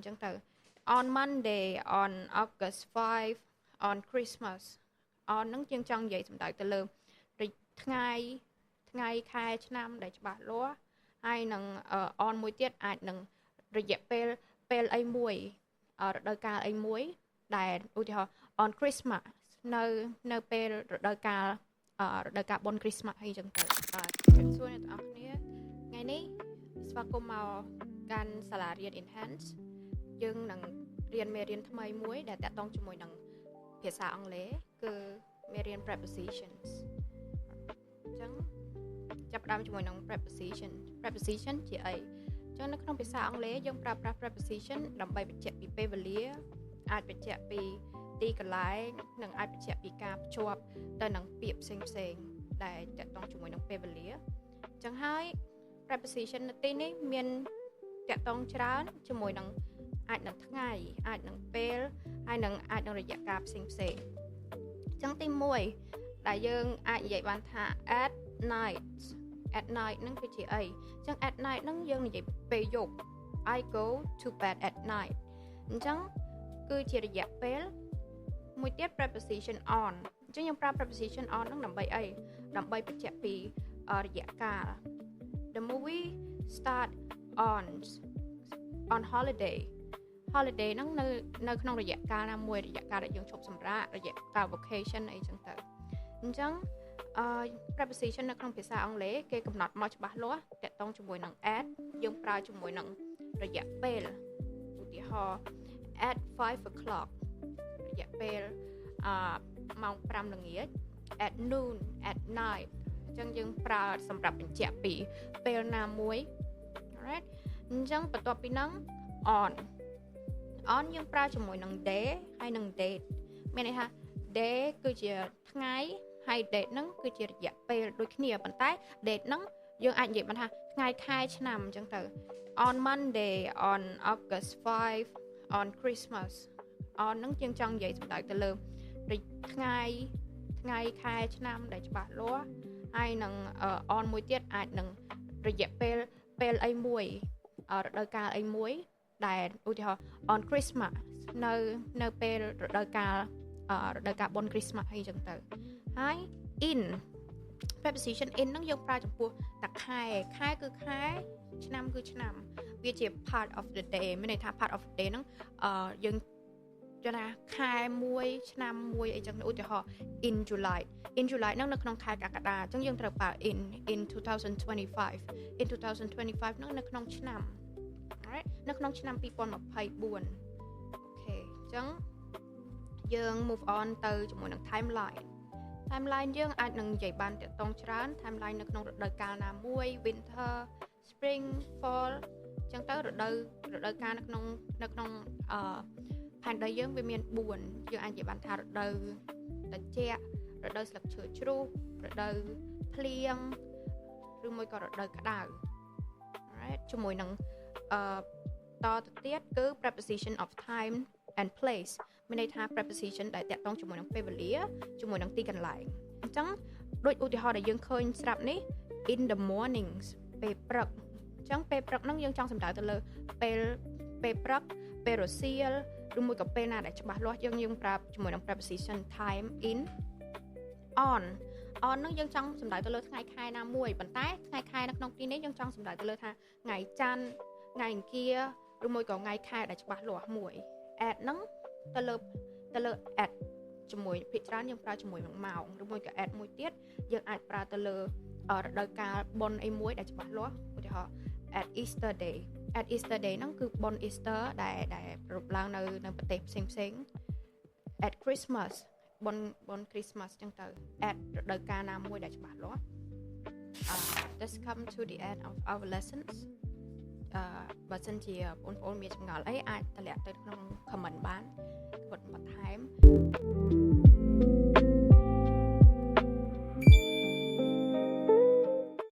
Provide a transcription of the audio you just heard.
ចឹងទៅ on Monday on August 5 on Christmas on ហ្នឹងជាងចង់និយាយសំដៅទៅលើថ្ងៃខែឆ្នាំដែលច្បាស់លាស់ហើយនឹង on មួយទៀតអាចនឹងរយៈពេលអីមួយរដូវកាលអីមួយដែលឧទាហរណ៍ on Christmas នៅពេលរដូវកាលបុណ្យ Christmas អីចឹងទៅបាទជម្រាបសួរអ្នកទាំងអស់គ្នាថ្ងៃនេះស្វាគមន៍មកកាន់សាលារៀន Enhance យើងនឹងរៀនមេរៀនថ្មីមួយដែលតាក់ទងជាមួយនឹងភាសាអង់គ្លេសគឺមេរៀន prepositions អញ្ចឹងចាប់ផ្ដើមជាមួយនឹង preposition ជាអីអញ្ចឹងនៅក្នុងភាសាអង់គ្លេសយើងប្រើប្រាស់ preposition ដើម្បីបញ្ជាក់ពីពេលវេលាអាចបញ្ជាក់ពីទីកន្លែងនិងអាចបញ្ជាក់ពីការភ្ជាប់ទៅនឹងពាក្យផ្សេងដែលតាក់ទងជាមួយនឹងពេលវេលាអញ្ចឹងហើយ preposition នៅទីនេះមានតាក់ទងច្រើនជាមួយនឹងអាចនឹងថ្ងៃអាចនឹងពេលហើយនឹងអាចនឹងរយៈកាលផ្សេងអញ្ចឹងទី1ដែលយើងអាចនិយាយបានថា at night ហ្នឹងគឺជាអីអញ្ចឹង at night ហ្នឹងយើងនិយាយពេលយប់ I go to bed at night អញ្ចឹងគឺជារយៈពេលមួយទៀត preposition on អញ្ចឹងយើងប្រើ preposition on ហ្នឹងដើម្បីអីដើម្បីបញ្ជាក់ពីរយៈកាល The movie start on holiday ហ្នឹងនៅក្នុងរយៈកាលណាមួយរយៈកាលដែលយើងឈប់សម្រាករយៈកាល vacation អីចឹងទៅអញ្ចឹងpreposition នៅក្នុងភាសាអង់គ្លេសគេកំណត់មកច្បាស់លាស់តាក់ទងជាមួយនឹង at យើងប្រើជាមួយនឹងរយៈពេលឧទាហរណ៍ at 5 o'clock រយៈពេលម៉ោង5ល្ងាច at noon at night អញ្ចឹងយើងប្រើសម្រាប់បញ្ជាក់ពីពេលណាមួយ alright អញ្ចឹងបន្ទាប់ពីហ្នឹង on យើងប្រើជាមួយនឹង day ហើយនឹង date មានន័យថា day គឺជាថ្ងៃហើយ date ហ្នឹងគឺជារយៈពេលដូចគ្នាប៉ុន្តែ date ហ្នឹងយើងអាចនិយាយបានថាថ្ងៃខែឆ្នាំអញ្ចឹងទៅ on Monday on August 5 on Christmas on ហ្នឹងជាងចង់និយាយសំដៅទៅលើថ្ងៃខែឆ្នាំដែលច្បាស់លាស់ហើយនឹង on មួយទៀតអាចនឹងរយៈពេលអីមួយរដូវកាលអីមួយដែលឧទាហរណ៍ on Christmas នៅពេលរដូវកាលបុណ្យ Christmas អីចឹងទៅហើយ in preposition in ហ្នឹងយើងប្រើចំពោះតែខែគឺខែឆ្នាំគឺឆ្នាំវាជា part of the day មានន័យថា part of the day ហ្នឹងយើងចង់ថាខែមួយឆ្នាំមួយអីចឹងឧទាហរណ៍ in July ហ្នឹងនៅក្នុងខែកក្កដាអញ្ចឹងយើងត្រូវប្រើ in 2025 ហ្នឹងនៅក្នុងឆ្នាំ alright នៅក្នុងឆ្នាំ2024អូខេអញ្ចឹងយើង move on ទៅជាមួយនឹង timeline យើងអាចនឹងនិយាយបានតាក់ទងច្រើន timeline នៅក្នុងរដូវកាលណាមួយ winter spring fall អញ្ចឹងទៅរដូវកាលនៅក្នុងផែនដីយើងវាមាន4យើងអាចនិយាយបានថារដូវត្រជាក់រដូវស្លឹកឈើជ្រុះរដូវភ្លៀងឬមួយក៏រដូវក្តៅ alright ជាមួយនឹងតទៅទៀតគឺ preposition of time and place មានន័យថា preposition ដែលតាក់ទងជាមួយនឹងពេលវេលាជាមួយនឹងទីកន្លែងអញ្ចឹងដូចឧទាហរណ៍ដែលយើងឃើញស្រាប់នេះ in the mornings ពេលព្រឹកអញ្ចឹងពេលព្រឹកហ្នឹងយើងចង់សំដៅទៅលើពេលព្រឹកពេលរសៀលឬមួយក៏ពេលណាដែលច្បាស់លាស់យើងប្រើជាមួយនឹង preposition time in on ហ្នឹងយើងចង់សំដៅទៅលើថ្ងៃខែណាមួយប៉ុន្តែថ្ងៃខែនៅក្នុងទីនេះយើងចង់សំដៅទៅលើថាថ្ងៃច័ន្ទថ្ងៃអង្គារឬមួយក៏ថ្ងៃខែដែលច្បាស់លាស់មួយ at ហ្នឹងទៅលើ at ជាមួយភាគច្រើនយើងប្រើជាមួយនឹងម៉ោងឬមួយក៏ at មួយទៀតយើងអាចប្រើទៅលើរដូវកាលបុណ្យអីមួយដែលច្បាស់លាស់ឧទាហរណ៍ at Easter day ហ្នឹងគឺបុណ្យ Easter ដែលប្រពឡើងនៅប្រទេសផ្សេង at Christmas បុណ្យ Christmas ចឹងទៅ at រដូវកាលណាមួយដែលច្បាស់លាស់let's come to the end of our lessons បើសិនជាបងប្អូនមានចម្ងល់អីអាចតម្លាក់ទៅក្នុង comment បានគាត់បន្ថែម